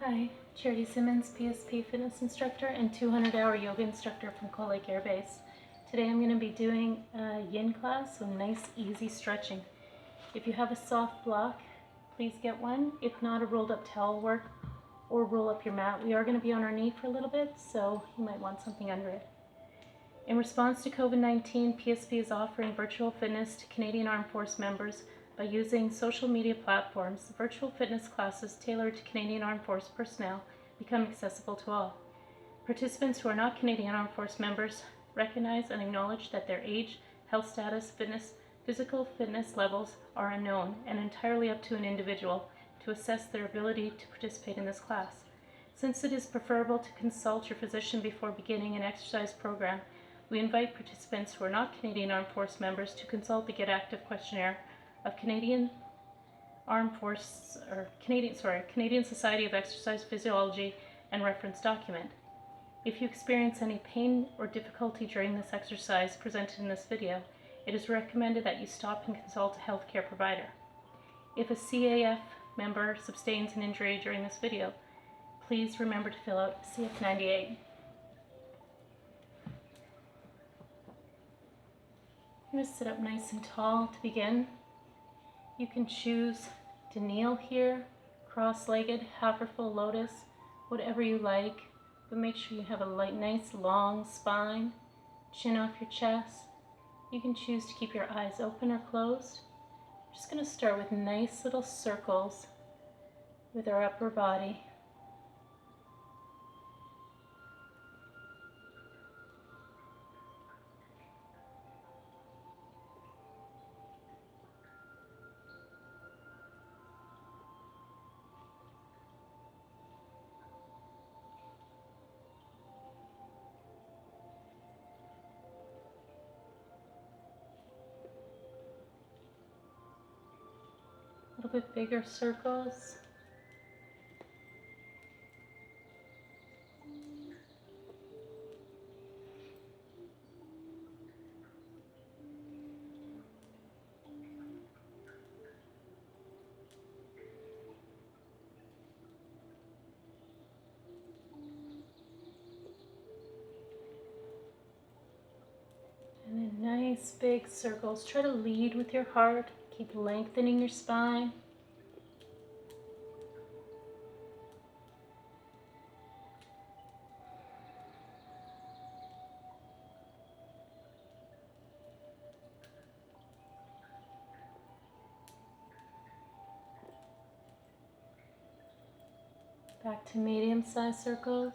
Hi, Charity Simmons, PSP fitness instructor and 200-hour yoga instructor from Cold Lake Air Base. Today I'm going to be doing a yin class with nice, easy stretching. If you have a soft block, please get one. If not, a rolled up towel will work, or roll up your mat. We are going to be on our knee for a little bit, so you might want something under it. In response to COVID-19, PSP is offering virtual fitness to Canadian Armed Force members by using social media platforms. Virtual fitness classes tailored to Canadian Armed Force personnel become accessible to all. Participants who are not Canadian Armed Force members recognize and acknowledge that their age, health status, physical fitness levels are unknown and entirely up to an individual to assess their ability to participate in this class. Since it is preferable to consult your physician before beginning an exercise program, we invite participants who are not Canadian Armed Force members to consult the Active Questionnaire of Canadian Society of Exercise Physiology and reference document. If you experience any pain or difficulty during this exercise presented in this video, it is recommended that you stop and consult a healthcare provider. If a CAF member sustains an injury during this video, please remember to fill out CF98. I'm going to sit up nice and tall to begin. You can choose to kneel here, cross-legged, half or full lotus, whatever you like, but make sure you have a nice long spine, chin off your chest. You can choose to keep your eyes open or closed. I'm just going to start with nice little circles with our upper body. A little bit bigger circles. And then nice big circles. Try to lead with your heart. Keep lengthening your spine. Back to medium-sized circles.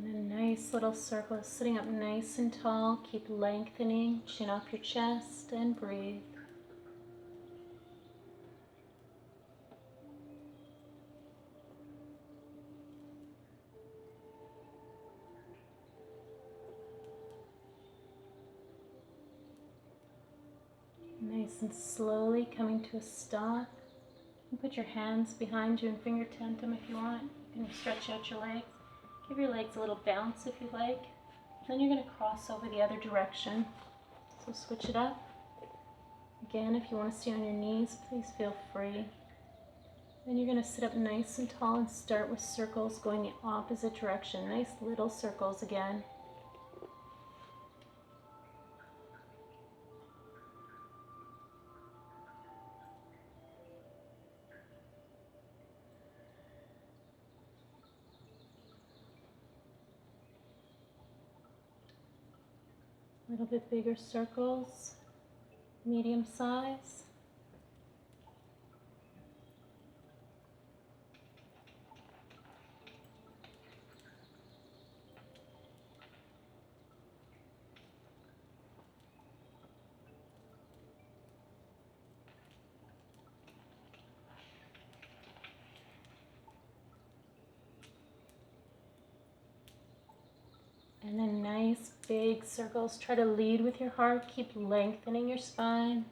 And then nice little circles, sitting up nice and tall. Keep lengthening, chin off your chest, and breathe. Nice and slowly coming to a stop. You can put your hands behind you and finger tent them if you want. You can stretch out your legs. Give your legs a little bounce if you like. Then you're going to cross over the other direction. So switch it up. Again, if you want to stay on your knees, please feel free. Then you're going to sit up nice and tall and start with circles going the opposite direction. Nice little circles again. A little bit bigger circles, medium size. And then nice big circles. Try to lead with your heart. Keep lengthening your spine.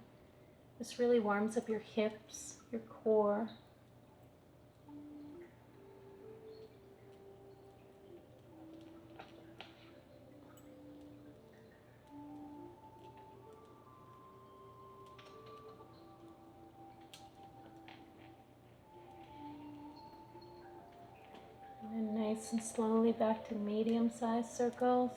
This really warms up your hips, your core. And then nice and slowly back to medium-sized circles.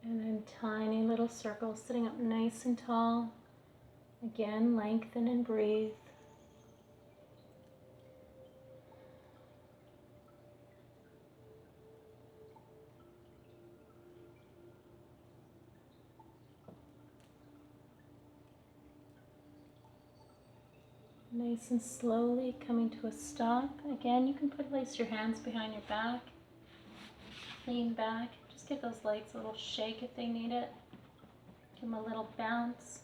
And then tiny little circles sitting up nice and tall. Again, lengthen and breathe. Nice and slowly coming to a stop. Again, you can place your hands behind your back. Lean back. Just give those legs a little shake if they need it. Give them a little bounce.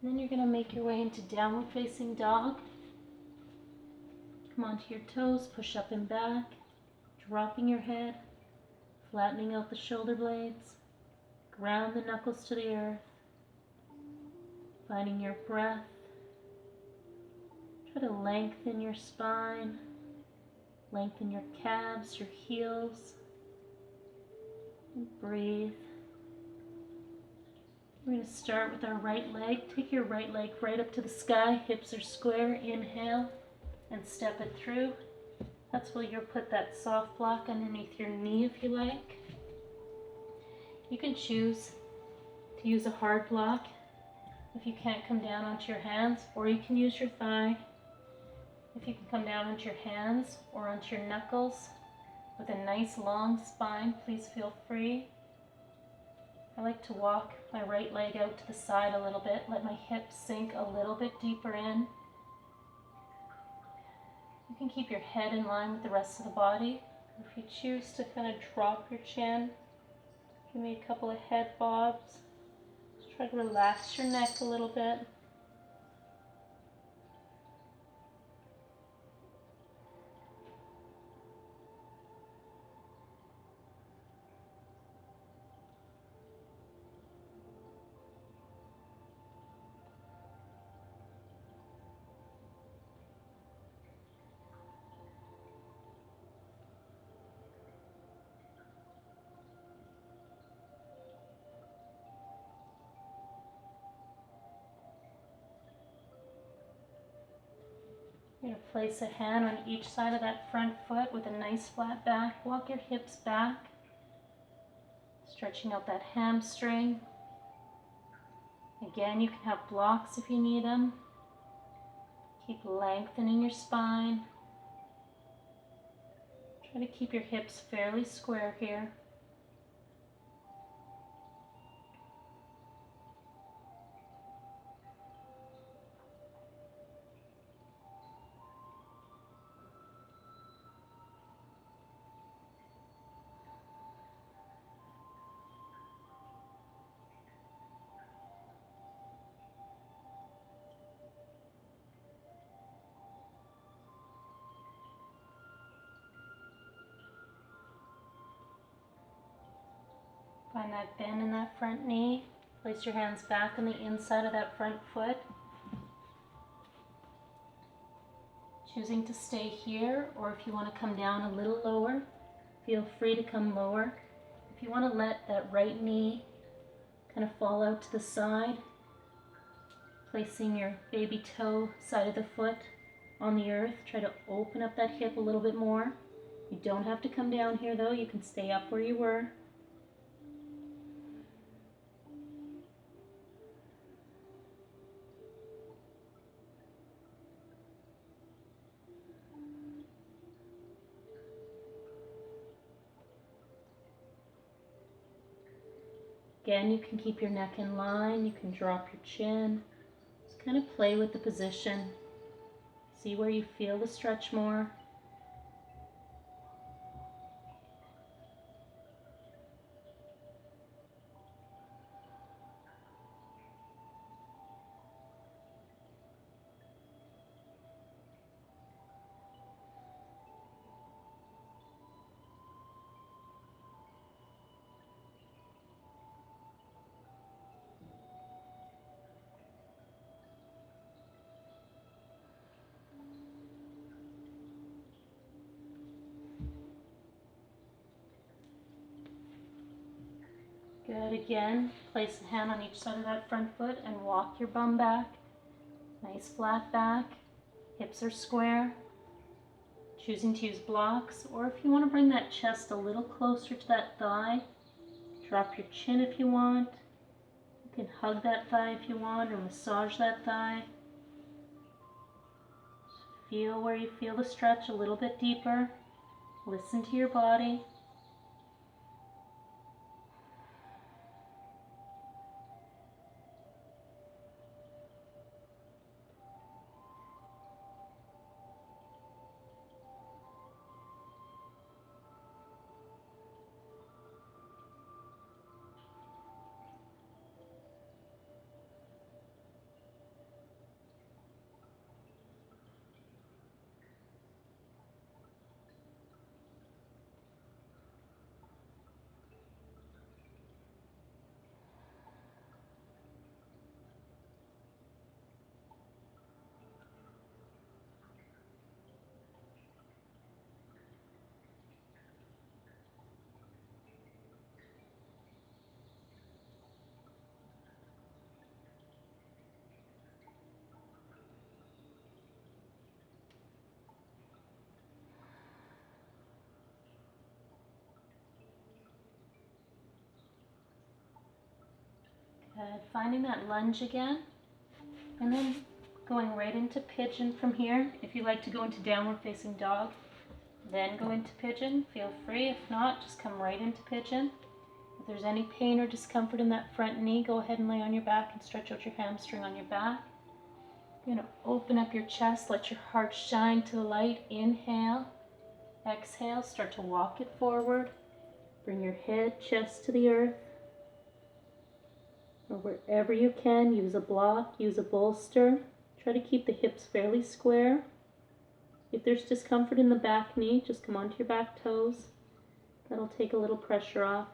And then you're going to make your way into downward facing dog. Come onto your toes, push up and back, dropping your head, flattening out the shoulder blades. Ground the knuckles to the earth. Finding your breath. Try to lengthen your spine, lengthen your calves, your heels, and breathe. We're going to start with our right leg. Take your right leg right up to the sky, hips are square, inhale, and step it through. That's where you'll put that soft block underneath your knee if you like. You can choose to use a hard block if you can't come down onto your hands, or you can use your thigh. If you can come down onto your hands or onto your knuckles with a nice long spine, please feel free. I like to walk my right leg out to the side a little bit, let my hips sink a little bit deeper in. You can keep your head in line with the rest of the body. If you choose to kind of drop your chin, give me a couple of head bobs. Just try to relax your neck a little bit. You're going to place a hand on each side of that front foot with a nice flat back. Walk your hips back, stretching out that hamstring. Again, you can have blocks if you need them. Keep lengthening your spine. Try to keep your hips fairly square here. Find that bend in that front knee. Place your hands back on the inside of that front foot. Choosing to stay here, or if you want to come down a little lower, feel free to come lower. If you want to let that right knee kind of fall out to the side, placing your baby toe side of the foot on the earth, try to open up that hip a little bit more. You don't have to come down here though, you can stay up where you were. Again, you can keep your neck in line, you can drop your chin. Just kind of play with the position. See where you feel the stretch more. Good. Again, place a hand on each side of that front foot and walk your bum back. Nice flat back. Hips are square. Choosing to use blocks, or if you want to bring that chest a little closer to that thigh, drop your chin if you want. You can hug that thigh if you want, or massage that thigh. Just feel where you feel the stretch a little bit deeper. Listen to your body. Good. Finding that lunge again, and then going right into pigeon from here. If you like to go into downward facing dog, then go into pigeon. Feel free. If not, just come right into pigeon. If there's any pain or discomfort in that front knee, go ahead and lay on your back and stretch out your hamstring on your back. You're going to open up your chest, let your heart shine to the light. Inhale, exhale, start to walk it forward. Bring your head, chest to the earth. Or wherever you can, use a block, use a bolster. Try to keep the hips fairly square. If there's discomfort in the back knee, just come onto your back toes. That'll take a little pressure off.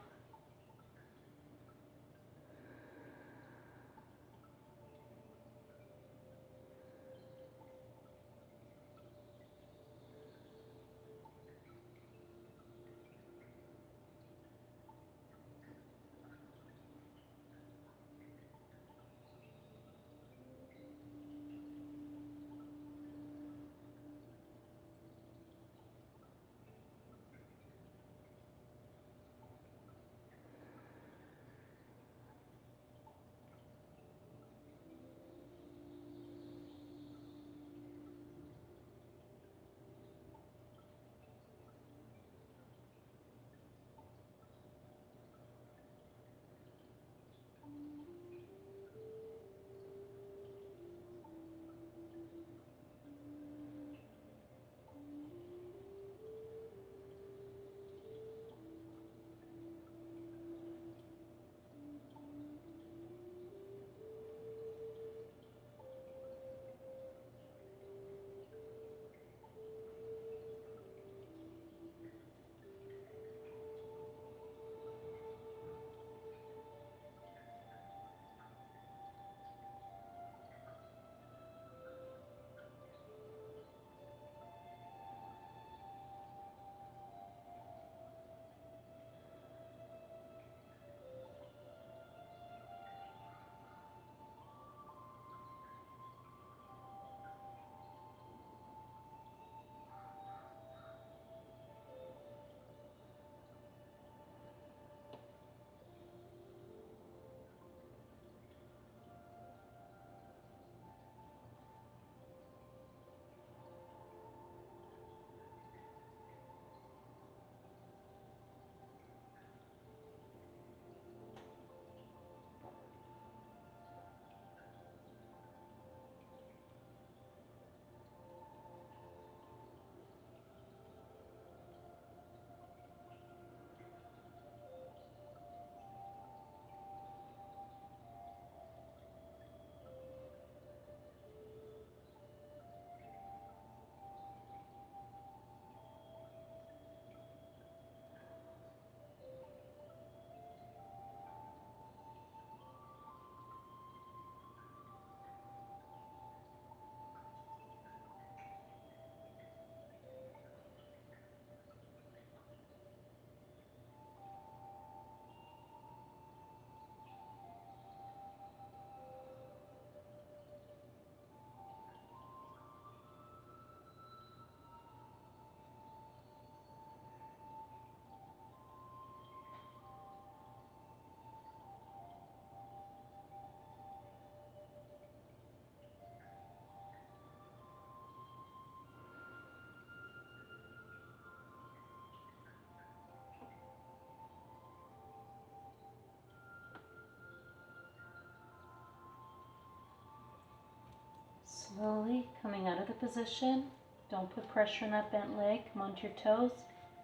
slowly coming out of the position. Don't put pressure on that bent leg. Come onto your toes.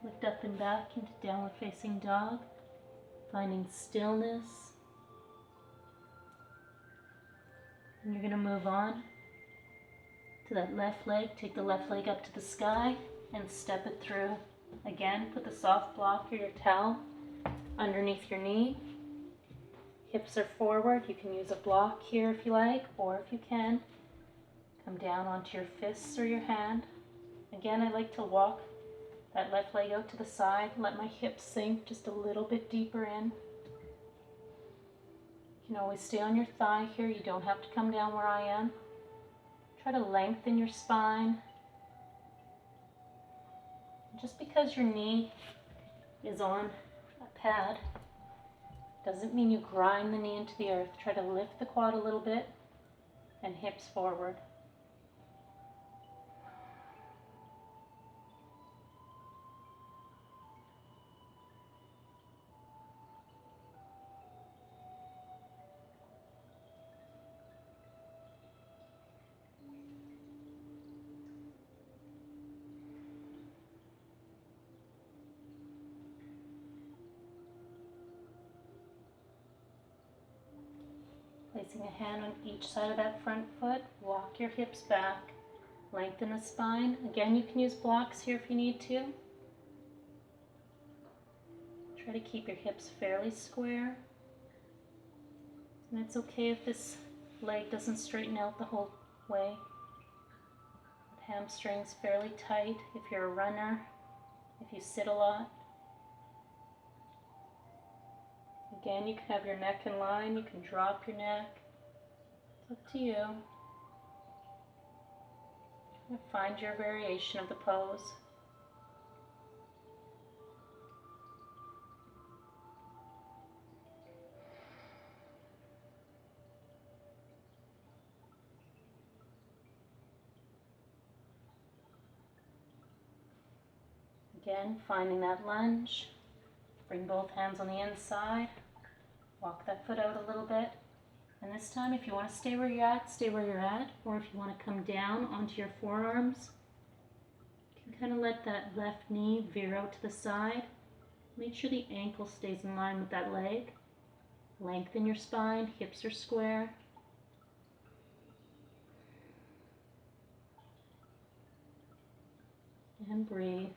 Lift up and back into downward facing dog. Finding stillness. And you're going to move on to that left leg. Take the left leg up to the sky and step it through. Again, put the soft block or your towel underneath your knee. Hips are forward. You can use a block here if you like, or if you can, come down onto your fists or your hand. Again, I like to walk that left leg out to the side, let my hips sink just a little bit deeper in. You can always stay on your thigh here. You don't have to come down where I am. Try to lengthen your spine. Just because your knee is on a pad doesn't mean you grind the knee into the earth. Try to lift the quad a little bit and hips forward. Placing a hand on each side of that front foot, walk your hips back, lengthen the spine. Again, you can use blocks here if you need to. Try to keep your hips fairly square. And it's okay if this leg doesn't straighten out the whole way. Hamstrings fairly tight if you're a runner, if you sit a lot. Again, you can have your neck in line, you can drop your neck. It's up to you. And find your variation of the pose. Again, finding that lunge. Bring both hands on the inside. Walk that foot out a little bit. And this time, if you want to stay where you're at, stay where you're at. Or if you want to come down onto your forearms, you can kind of let that left knee veer out to the side. Make sure the ankle stays in line with that leg. Lengthen your spine, hips are square. And breathe.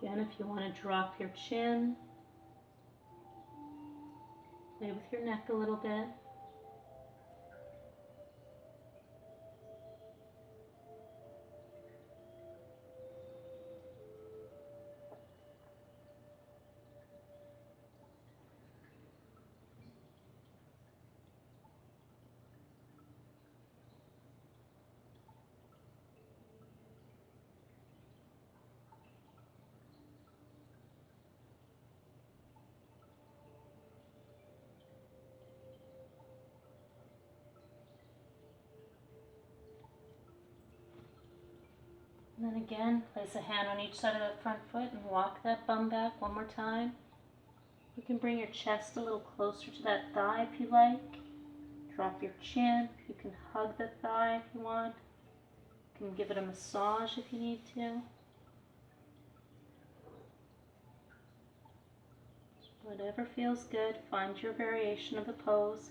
Again, if you want to drop your chin, play with your neck a little bit. And then again, place a hand on each side of that front foot and walk that bum back one more time. You can bring your chest a little closer to that thigh if you like. Drop your chin. You can hug the thigh if you want. You can give it a massage if you need to. Whatever feels good, find your variation of the pose.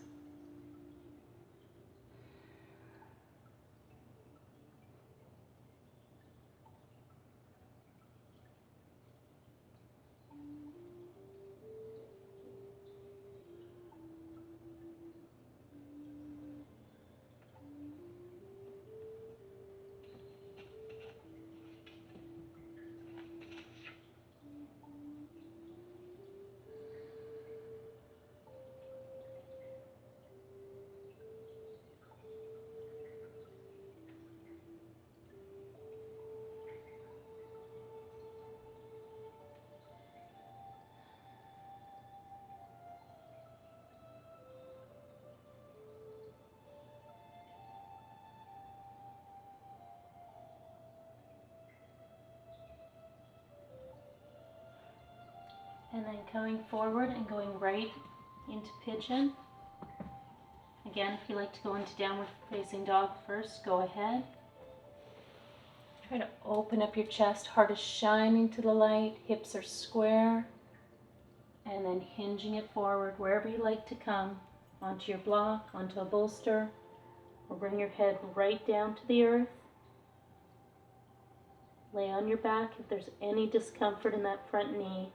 And then coming forward and going right into pigeon. Again, if you like to go into downward facing dog first, go ahead. Try to open up your chest, heart is shining to the light, hips are square, and then hinging it forward wherever you like to come, onto your block, onto a bolster, or bring your head right down to the earth. Lay on your back if there's any discomfort in that front knee.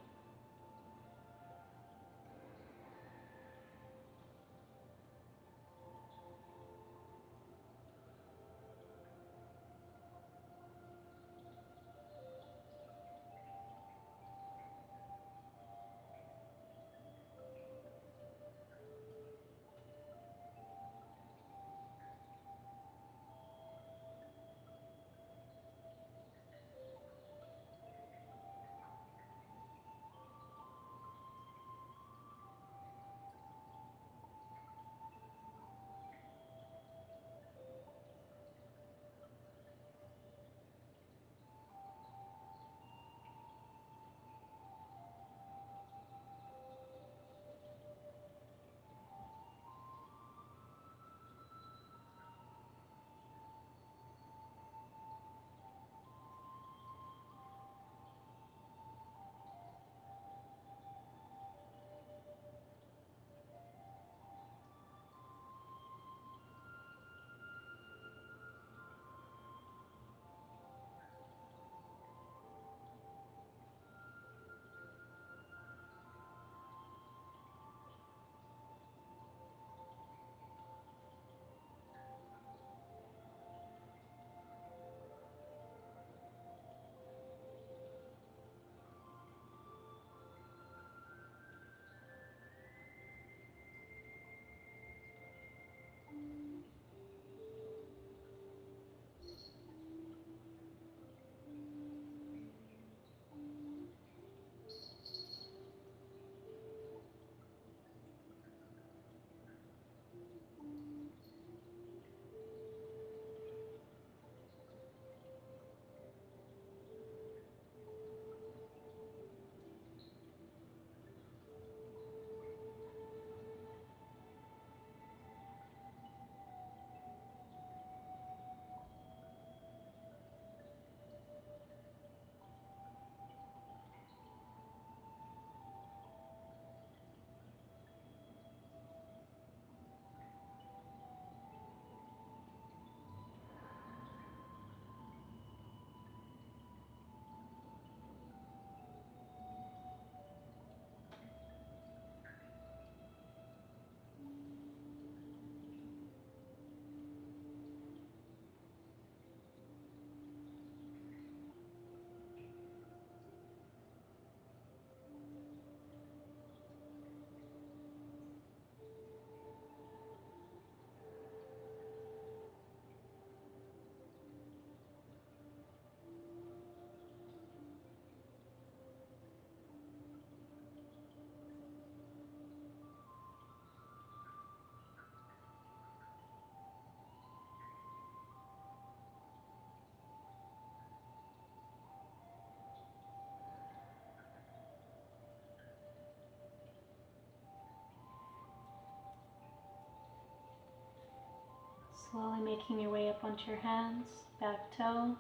Slowly making your way up onto your hands, back toe,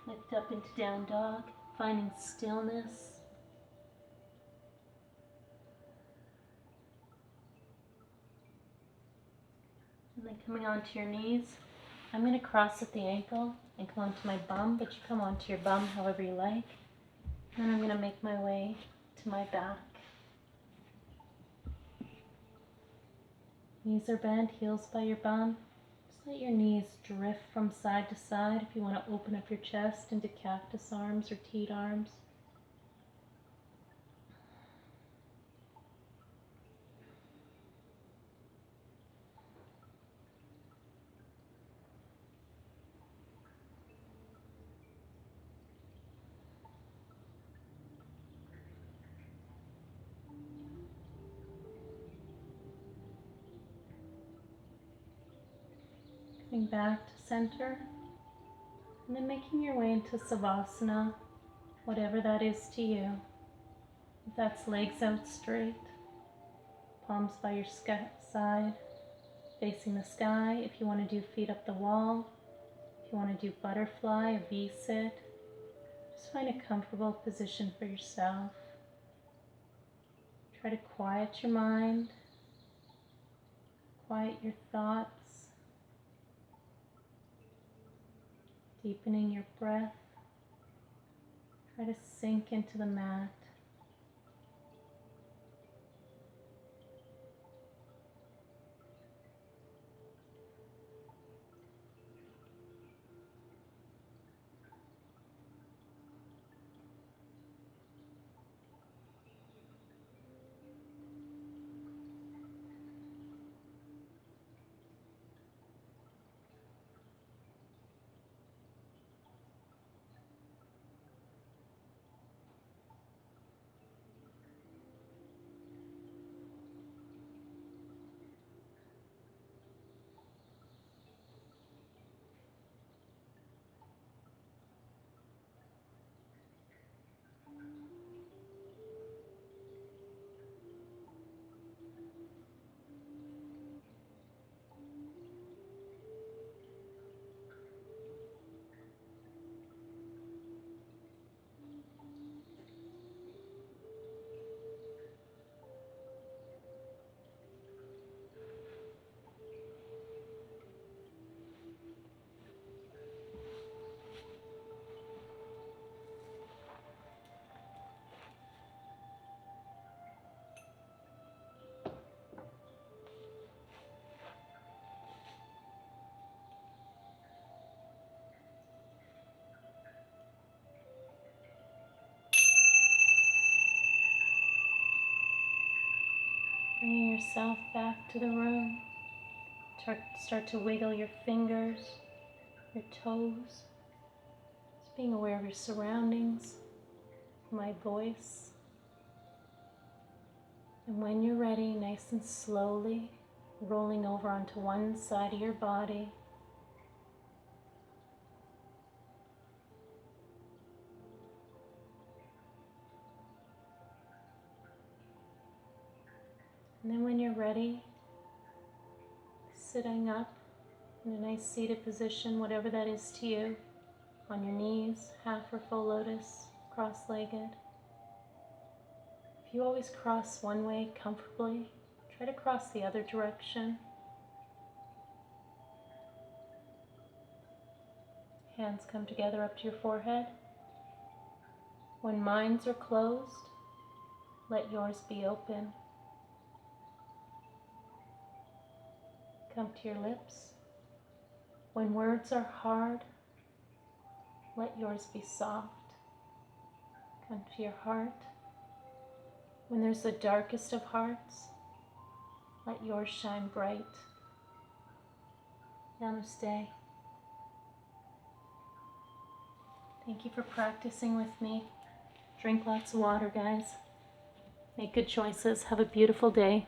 lift up into down dog, finding stillness. And then coming onto your knees, I'm going to cross at the ankle and come onto my bum, but you come onto your bum however you like. And then I'm going to make my way to my back. Knees are bent, heels by your bum. Just let your knees drift from side to side if you want to open up your chest into cactus arms or teat arms. Coming back to center, and then making your way into Savasana, whatever that is to you. If that's legs out straight, palms by your side, facing the sky. If you want to do feet up the wall, if you want to do butterfly, a V-sit, just find a comfortable position for yourself. Try to quiet your mind, quiet your thoughts, deepening your breath. Try to sink into the mat. Bringing yourself back to the room. Start to wiggle your fingers, your toes. Just being aware of your surroundings, my voice. And when you're ready, nice and slowly, rolling over onto one side of your body. And then when you're ready, sitting up in a nice seated position, whatever that is to you, on your knees, half or full lotus, cross-legged. If you always cross one way comfortably, try to cross the other direction. Hands come together up to your forehead. When minds are closed, let yours be open. Come to your lips. When words are hard, let yours be soft. Come to your heart. When there's the darkest of hearts, let yours shine bright. Namaste. Thank you for practicing with me. Drink lots of water, guys. Make good choices. Have a beautiful day.